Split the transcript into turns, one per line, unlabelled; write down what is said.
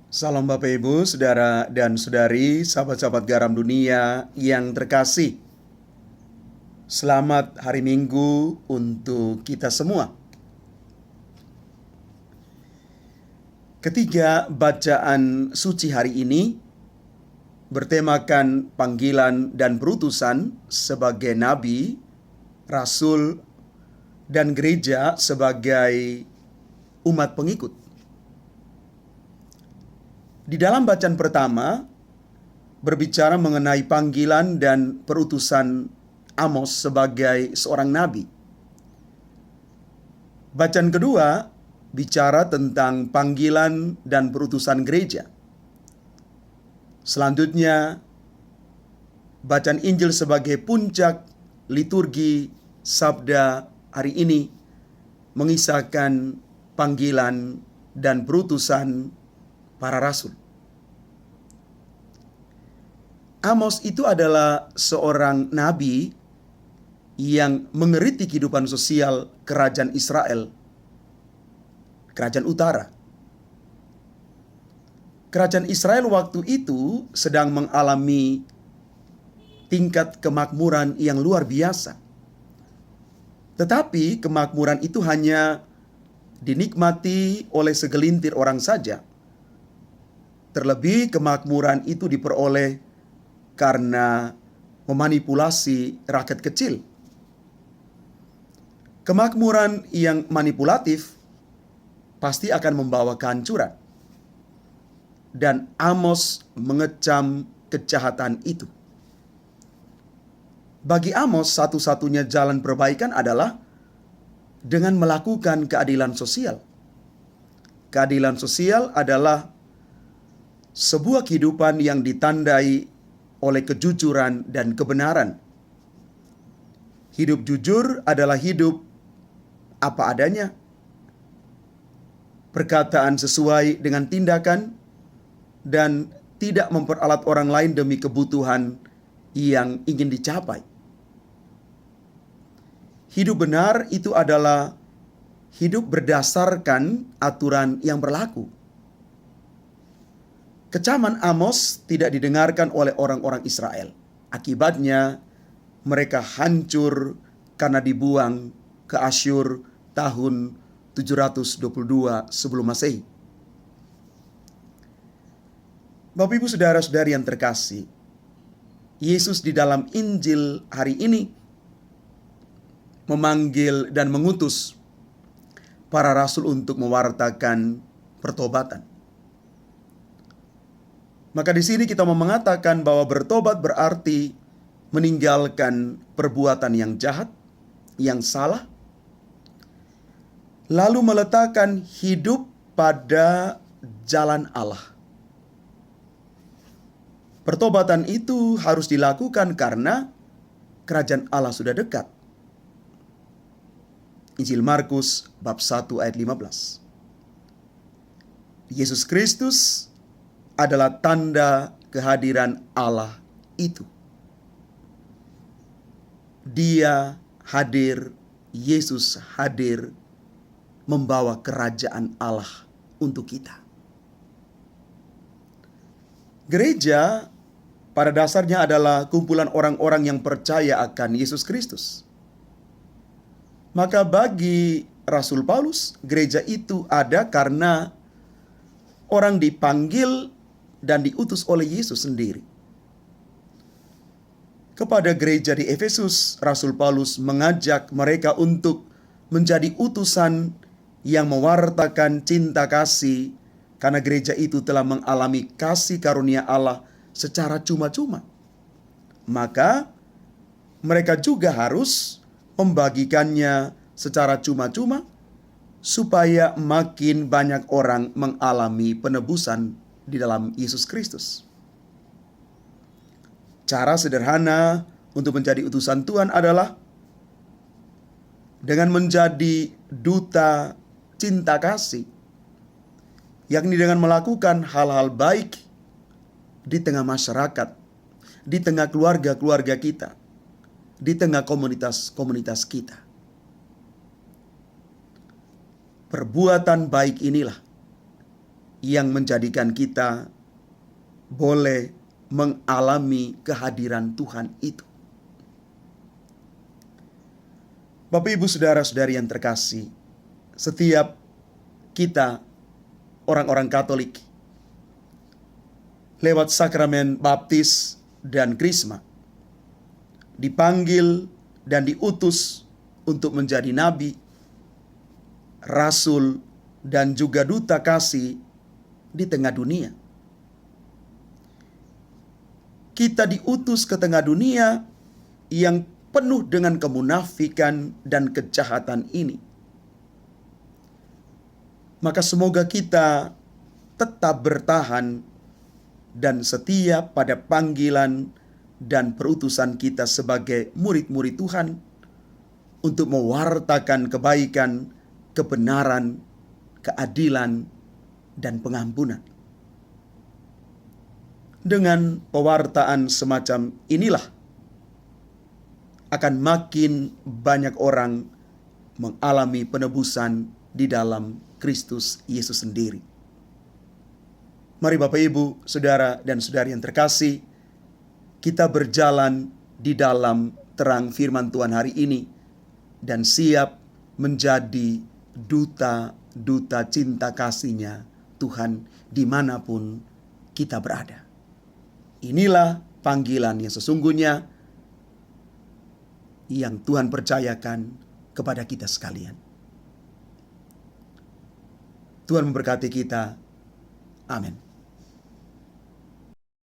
Salam Bapak Ibu, Saudara dan Saudari, sahabat-sahabat garam dunia yang terkasih. Selamat hari Minggu untuk kita semua. Ketiga bacaan suci hari ini bertemakan panggilan dan perutusan sebagai nabi, rasul, dan gereja sebagai umat pengikut. Di dalam bacaan pertama, berbicara mengenai panggilan dan perutusan Amos sebagai seorang nabi. Bacaan kedua, bicara tentang panggilan dan perutusan gereja. Selanjutnya, bacaan Injil sebagai puncak liturgi sabda hari ini mengisahkan panggilan dan perutusan para rasul. Amos itu adalah seorang nabi yang mengerti kehidupan sosial kerajaan Israel, kerajaan utara. Kerajaan Israel waktu itu sedang mengalami tingkat kemakmuran yang luar biasa. Tetapi kemakmuran itu hanya dinikmati oleh segelintir orang saja. Terlebih kemakmuran itu diperoleh karena memanipulasi rakyat kecil. Kemakmuran yang manipulatif pasti akan membawa kehancuran. Dan Amos mengecam kejahatan itu. Bagi Amos, satu-satunya jalan perbaikan adalah dengan melakukan keadilan sosial. Keadilan sosial adalah sebuah kehidupan yang ditandai oleh kejujuran dan kebenaran. Hidup jujur adalah hidup apa adanya. Perkataan sesuai dengan tindakan dan tidak memperalat orang lain demi kebutuhan yang ingin dicapai. Hidup benar itu adalah hidup berdasarkan aturan yang berlaku. Kecaman Amos tidak didengarkan oleh orang-orang Israel. Akibatnya mereka hancur karena dibuang ke Asyur tahun 722 sebelum Masehi. Bapak Ibu saudara-saudari yang terkasih, Yesus di dalam Injil hari ini memanggil dan mengutus para rasul untuk mewartakan pertobatan. Maka di sini kita mau mengatakan bahwa bertobat berarti meninggalkan perbuatan yang jahat, yang salah, lalu meletakkan hidup pada jalan Allah. Pertobatan itu harus dilakukan karena kerajaan Allah sudah dekat. Injil Markus bab 1 ayat 15. Yesus Kristus adalah tanda kehadiran Allah itu. Dia hadir, Yesus hadir membawa kerajaan Allah untuk kita. Gereja pada dasarnya adalah kumpulan orang-orang yang percaya akan Yesus Kristus. Maka bagi Rasul Paulus, gereja itu ada karena orang dipanggil dan diutus oleh Yesus sendiri. Kepada gereja di Efesus, Rasul Paulus mengajak mereka untuk menjadi utusan yang mewartakan cinta kasih, karena gereja itu telah mengalami kasih karunia Allah secara cuma-cuma. Maka mereka juga harus membagikannya secara cuma-cuma supaya makin banyak orang mengalami penebusan di dalam Yesus Kristus. Cara sederhana untuk menjadi utusan Tuhan adalah dengan menjadi duta cinta kasih, yakni dengan melakukan hal-hal baik di tengah masyarakat, di tengah keluarga-keluarga kita, di tengah komunitas-komunitas kita. Perbuatan baik inilah yang menjadikan kita boleh mengalami kehadiran Tuhan itu. Bapak Ibu saudara-saudari yang terkasih, setiap kita orang-orang Katolik lewat sakramen baptis dan krisma dipanggil dan diutus untuk menjadi nabi, rasul, dan juga duta kasih di tengah dunia. Kita diutus ke tengah dunia yang penuh dengan kemunafikan dan kejahatan ini. Maka semoga kita tetap bertahan dan setia pada panggilan dan perutusan kita sebagai murid-murid Tuhan untuk mewartakan kebaikan, kebenaran, keadilan, dan pengampunan. Dengan pewartaan semacam inilah akan makin banyak orang mengalami penebusan di dalam Kristus Yesus sendiri. Mari Bapak Ibu, saudara dan saudari yang terkasih, kita berjalan di dalam terang firman Tuhan hari ini dan siap menjadi duta-duta cinta kasih-Nya Tuhan dimanapun kita berada. Inilah panggilan yang sesungguhnya yang Tuhan percayakan kepada kita sekalian. Tuhan memberkati kita. Amin.